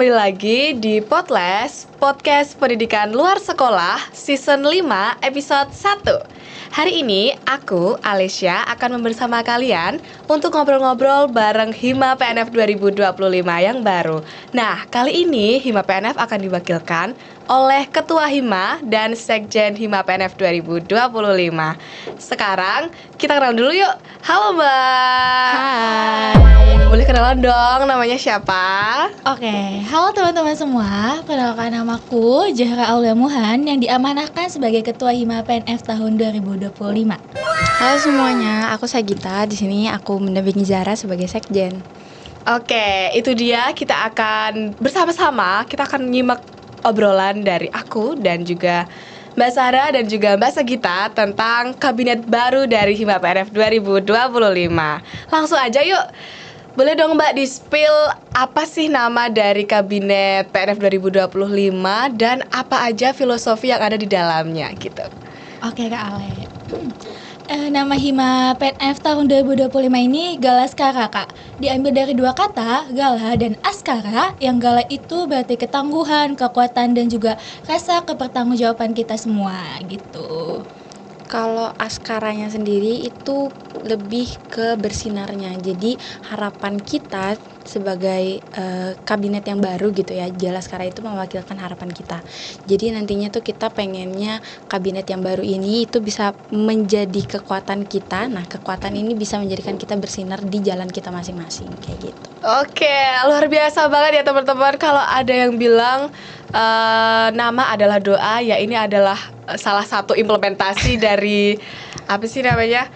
kembali lagi di Podles, Podcast Pendidikan Luar Sekolah, Season 5, Episode 1. Hari ini, aku, Alicia, akan bersama kalian untuk ngobrol-ngobrol bareng Hima PNF 2025 yang baru. Nah, kali ini Hima PNF akan diwakilkan oleh Ketua Hima dan Sekjen Hima PNF 2025. Sekarang, kita kenalan dulu yuk. Halo Mbak. Hai. Boleh kenalan dong, namanya siapa? Oke, halo teman-teman semua. Perkenalkan namaku Zahra Aulia Muhan yang diamanahkan sebagai Ketua Hima PNF tahun 2025. Halo semuanya, aku Sagita. Di sini aku mendampingi Zara sebagai sekjen. Oke, itu dia. Kita akan bersama-sama, kita akan nyimak obrolan dari aku dan juga Mbak Sarah dan juga Mbak Sagita tentang kabinet baru dari Hima PNF 2025. Langsung aja yuk. Boleh dong Mbak di-spill apa sih nama dari kabinet PNF 2025 dan apa aja filosofi yang ada di dalamnya gitu. Oke Kak Ale. Nama Hima PNF tahun 2025 ini Galaskara Kak. Diambil dari dua kata, Gala dan Askara. Yang Gala itu berarti ketangguhan, kekuatan dan juga rasa kepertanggungjawaban kita semua gitu. Kalau askaranya sendiri itu lebih ke bersinarnya. Jadi harapan kita sebagai kabinet yang baru gitu ya, Galaskara itu mewakilkan harapan kita. Jadi nantinya tuh kita pengennya kabinet yang baru ini itu bisa menjadi kekuatan kita. Nah, kekuatan ini bisa menjadikan kita bersinar di jalan kita masing-masing kayak gitu. Oke, luar biasa banget ya teman-teman. Kalau ada yang bilang nama adalah doa, ya ini adalah salah satu implementasi dari apa sih namanya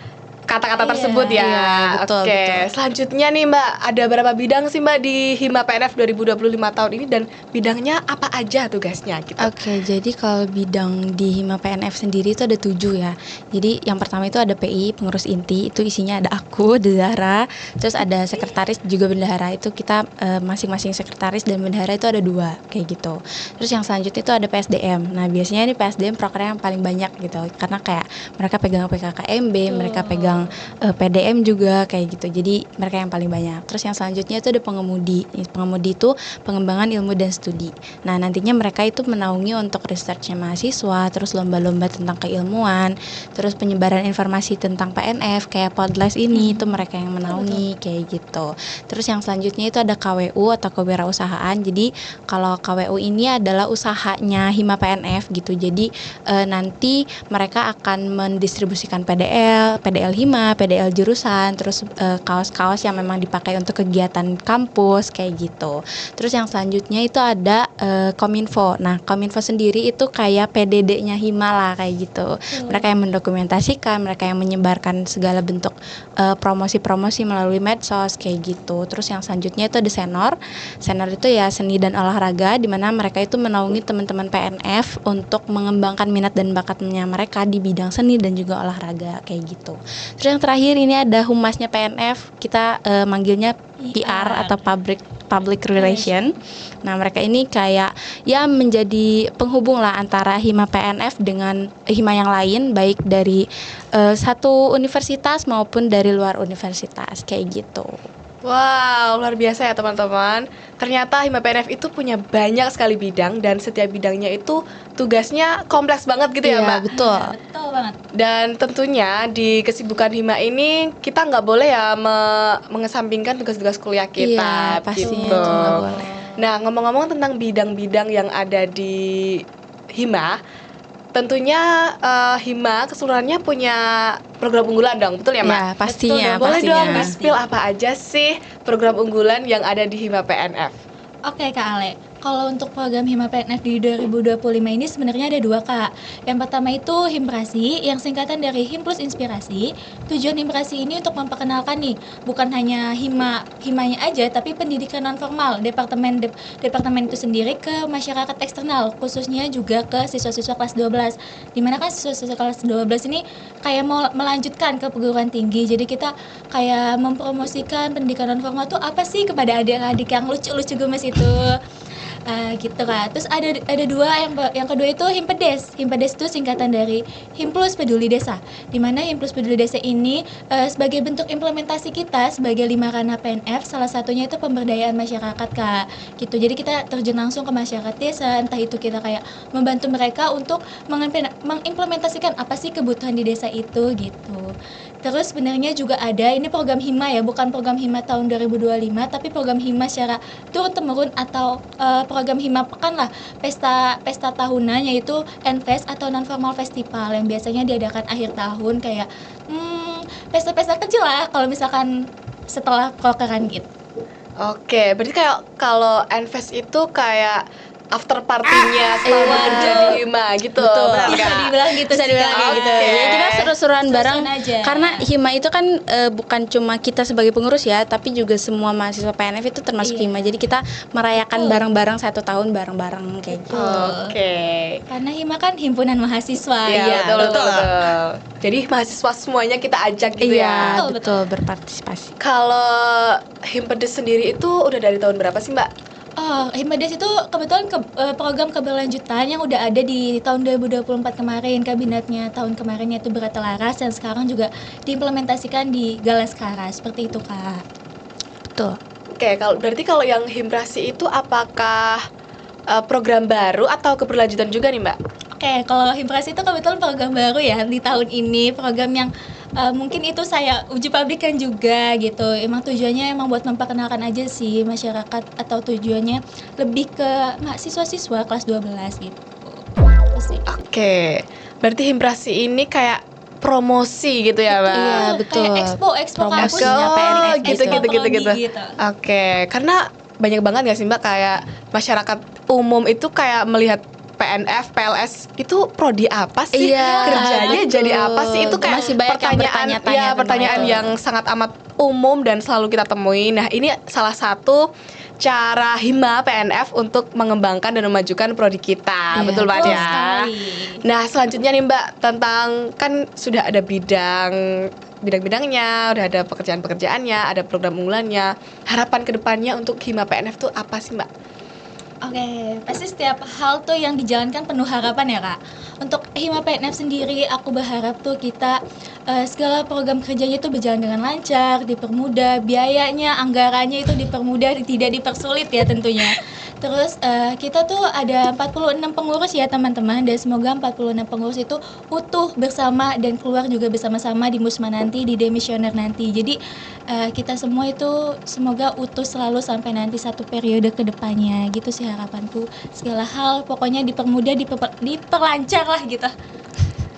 kata-kata tersebut ya. Iya, betul, Oke, betul. selanjutnya nih Mbak, ada berapa bidang sih Mbak di Hima PNF 2025 tahun ini dan bidangnya apa aja tugasnya gitu? Oke, jadi kalau bidang di Hima PNF sendiri itu ada 7 ya. Jadi yang pertama itu ada PI, pengurus inti, itu isinya ada aku, ada Zahra. Terus ada sekretaris juga bendahara, itu kita masing-masing sekretaris dan bendahara itu ada 2 kayak gitu. Terus yang selanjutnya itu ada PSDM. Nah biasanya ini PSDM proker yang paling banyak gitu, karena kayak mereka pegang PKKMB, mereka pegang PDM juga kayak gitu. Jadi mereka yang paling banyak. Terus yang selanjutnya itu ada pengemudi. Pengemudi itu pengembangan ilmu dan studi. Nah nantinya mereka itu menaungi untuk researchnya mahasiswa, terus lomba-lomba tentang keilmuan, terus penyebaran informasi tentang PNF kayak Podles ini itu mereka yang menaungi kayak gitu. Terus yang selanjutnya itu ada KWU atau kewirausahaan. Jadi kalau KWU ini adalah usahanya Hima PNF gitu. Jadi nanti mereka akan mendistribusikan PDL Hima, PDL jurusan, terus kaos-kaos yang memang dipakai untuk kegiatan kampus kayak gitu. Terus yang selanjutnya itu ada Kominfo. Nah, Kominfo sendiri itu kayak PDD-nya Hima lah kayak gitu. Mereka yang mendokumentasikan, mereka yang menyebarkan segala bentuk promosi-promosi melalui medsos kayak gitu. Terus yang selanjutnya itu ada Senor. Senor itu ya seni dan olahraga, di mana mereka itu menaungi teman-teman PNF untuk mengembangkan minat dan bakatnya mereka di bidang seni dan juga olahraga kayak gitu. Terus yang terakhir ini ada humasnya PNF, kita manggilnya PR atau public relation. Nah mereka ini kayak ya menjadi penghubung lah antara Hima PNF dengan Hima yang lain, baik dari satu universitas maupun dari luar universitas kayak gitu. Wow, luar biasa ya teman-teman. Ternyata Hima PNF itu punya banyak sekali bidang dan setiap bidangnya itu tugasnya kompleks banget gitu ya Mbak? Betul. Betul banget. Dan tentunya di kesibukan Hima ini kita nggak boleh ya mengesampingkan tugas-tugas kuliah kita. Iya, pastinya gitu. itu nggak boleh. Nah ngomong-ngomong tentang bidang-bidang yang ada di Hima, tentunya Hima keseluruhannya punya program unggulan dong, betul ya Mbak? Ya, pastinya, Betul, boleh pastinya. dong di-spill apa aja sih program unggulan yang ada di Hima PNF? Oke Kak Ale, kalau untuk program Hima PNF di 2025 ini sebenarnya ada 2 Kak. Yang pertama itu Himprasi, yang singkatan dari Him plus Inspirasi. Tujuan Himprasi ini untuk memperkenalkan nih, bukan hanya Himanya aja, tapi pendidikan non formal, departemen itu sendiri ke masyarakat eksternal, khususnya juga ke siswa-siswa kelas 12. Dimana kan siswa-siswa kelas 12 ini kayak mau melanjutkan ke perguruan tinggi, jadi kita kayak mempromosikan pendidikan non formal itu apa sih kepada adik-adik yang lucu-lucu gemes itu. Gitu Kak. Terus ada dua, yang kedua itu Himpedes. Himpedes itu singkatan dari Himplus Peduli Desa. Di mana Himplus Peduli Desa ini sebagai bentuk implementasi kita sebagai 5 ranah PNF, salah satunya itu pemberdayaan masyarakat Kak. Gitu. Jadi kita terjun langsung ke masyarakat desa, entah itu kita kayak membantu mereka untuk mengimplementasikan apa sih kebutuhan di desa itu gitu. Terus sebenarnya juga ada ini program Hima ya, bukan program Hima tahun 2025, tapi program Hima secara turun-temurun atau program Hima pekan lah, pesta tahunan, yaitu NFest atau non formal festival yang biasanya diadakan akhir tahun kayak pesta-pesta kecil lah kalau misalkan setelah prokeran gitu. Oke, berarti kayak kalau Enfest itu kayak after partinya setelah bekerja di Hima gitu. Betul. Benar Bisa nggak? dibilang gitu Bisa sih, dibilang Kak. kayak gitu. Oke. Ya, kita seru-seruan bareng aja. karena Hima itu kan bukan cuma kita sebagai pengurus ya, tapi juga semua mahasiswa PNF itu termasuk Iya. Hima. Jadi kita merayakan bareng-bareng 1 tahun bareng-bareng kayak gitu. Oke. Karena Hima kan himpunan mahasiswa. Iya, betul. Jadi mahasiswa semuanya kita ajak gitu ya. Iya, betul, berpartisipasi. Kalau Himpedes sendiri itu udah dari tahun berapa sih, Mbak? Oh, Himpedes itu kebetulan program keberlanjutan yang udah ada di tahun 2024 kemarin. Kabinetnya tahun kemarin itu Berlaras dan sekarang juga diimplementasikan di Galaskara. Seperti itu, Kak. Betul. Oke, kalau yang Himprasi itu apakah program baru atau keberlanjutan juga nih, Mbak? Oke, kalau Himprasi itu kebetulan program baru ya di tahun ini. Program yang mungkin itu saya uji pabrikan juga gitu. Emang tujuannya emang buat memperkenalkan aja sih masyarakat, atau tujuannya lebih ke mahasiswa-siswa kelas 12 gitu. Terus sih. Oke, berarti Himprasi ini kayak promosi gitu ya, Mbak? Iya, betul. Kayak expo kampus. Promosinya PNF gitu. gitu. Oke, karena banyak banget gak sih, Mbak, kayak masyarakat umum itu kayak melihat PNF, PLS itu prodi apa sih? Iya, Kerjanya betul. jadi apa sih? Itu kayak Masih banyak yang bertanya-tanya ya, tentang pertanyaan itu. yang sangat amat umum dan selalu kita temui. Nah, ini salah satu cara Hima PNF untuk mengembangkan dan memajukan prodi kita. Iya, Betul banget Betul ya. sekali. Nah, selanjutnya nih, Mbak, tentang kan sudah ada bidang-bidangnya, udah ada pekerjaan-pekerjaannya, ada program unggulannya. Harapan kedepannya untuk Hima PNF tuh apa sih, Mbak? Oke, pasti setiap hal tuh yang dijalankan penuh harapan ya Kak. Untuk Hima PNF sendiri, aku berharap tuh kita segala program kerjanya itu berjalan dengan lancar, dipermudah, biayanya, anggarannya itu dipermudah, tidak dipersulit ya tentunya. Terus kita tuh ada 46 pengurus ya teman-teman, dan semoga 46 pengurus itu utuh bersama dan keluar juga bersama-sama di Musma nanti, di demisioner nanti. Jadi kita semua itu semoga utuh selalu sampai nanti satu periode ke depannya. Gitu sih harapanku. Segala hal pokoknya dipermudah, diperlancar lah gitu.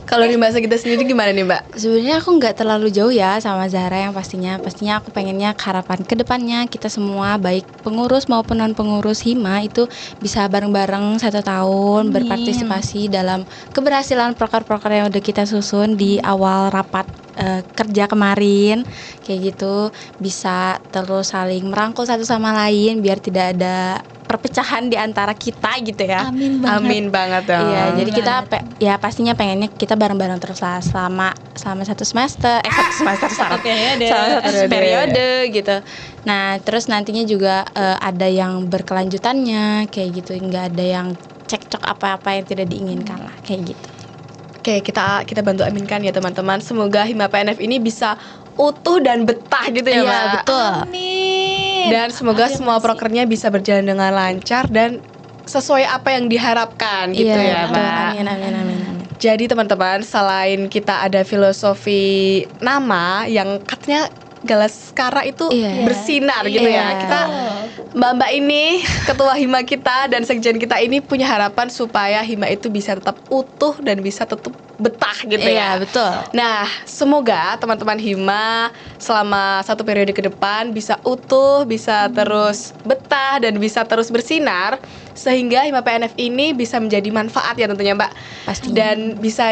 Kalau di Mbak Sagita sendiri gimana nih, Mbak? Sebenarnya aku nggak terlalu jauh ya sama Zahra yang pastinya aku pengennya harapan kedepannya kita semua baik pengurus maupun non pengurus Hima itu bisa bareng-bareng 1 tahun. Amin. Berpartisipasi dalam keberhasilan proker-proker yang udah kita susun di awal rapat kerja kemarin kayak gitu, bisa terus saling merangkul satu sama lain biar tidak ada perpecahan di antara kita gitu ya. Amin banget. Amin banget dong. Iya, jadi kita banget. ya pastinya pengennya kita bareng-bareng terus lah selama 1 semester, 1 semester Satu periode. selama 1 Periode. periode gitu. Nah, terus nantinya juga ada yang berkelanjutannya kayak gitu, nggak ada yang cekcok apa-apa yang tidak diinginkan lah kayak gitu. Oke, kita bantu aminkan ya teman-teman. Semoga Hima PNF ini bisa utuh dan betah gitu ya, Iya, Mbak. betul. Amin. Dan semoga semua Afirmasi. prokernya bisa berjalan dengan lancar dan sesuai apa yang diharapkan gitu Iya, ya, betul. Mbak. Amin. Jadi teman-teman, selain kita ada filosofi nama yang katanya Galaskara itu Iya. bersinar gitu ya. Iya. Kita Mbak-mbak ini, ketua Hima kita dan sekjen kita ini punya harapan supaya Hima itu bisa tetap utuh dan bisa tetap betah gitu ya. Iya, betul. Nah, semoga teman-teman Hima selama 1 periode ke depan bisa utuh, bisa terus betah dan bisa terus bersinar sehingga Hima PNF ini bisa menjadi manfaat ya tentunya, Mbak. Pasti. Dan bisa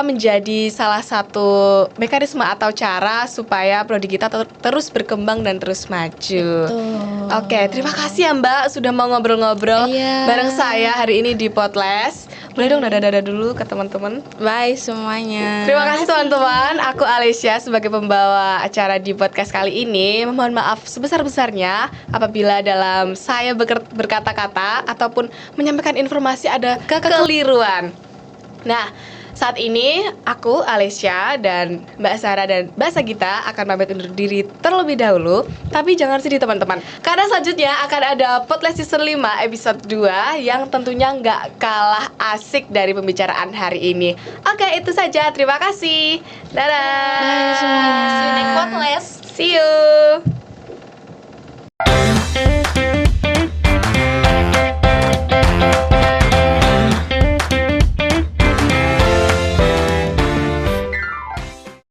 menjadi salah satu mekanisme atau cara supaya prodi kita terus berkembang dan terus maju. Betul. Oke, terima kasih ya Mbak sudah mau ngobrol-ngobrol Iya. bareng saya hari ini di Potles. Boleh dong dadah-dadah dulu ke teman-teman. Bye semuanya. Terima kasih teman-teman. Aku Alicia sebagai pembawa acara di podcast kali ini. Mohon maaf sebesar-besarnya apabila dalam saya berkata-kata ataupun menyampaikan informasi ada kekeliruan. Nah, saat ini aku Alicia dan Mbak Sarah dan Mbak Sagita akan pamit undur diri terlebih dahulu. Tapi jangan sedih teman-teman, karena selanjutnya akan ada Podcast Season 5 episode 2 yang tentunya nggak kalah asik dari pembicaraan hari ini. Oke, itu saja. Terima kasih. Dadah. Bye semuanya. See you next podcast. See you.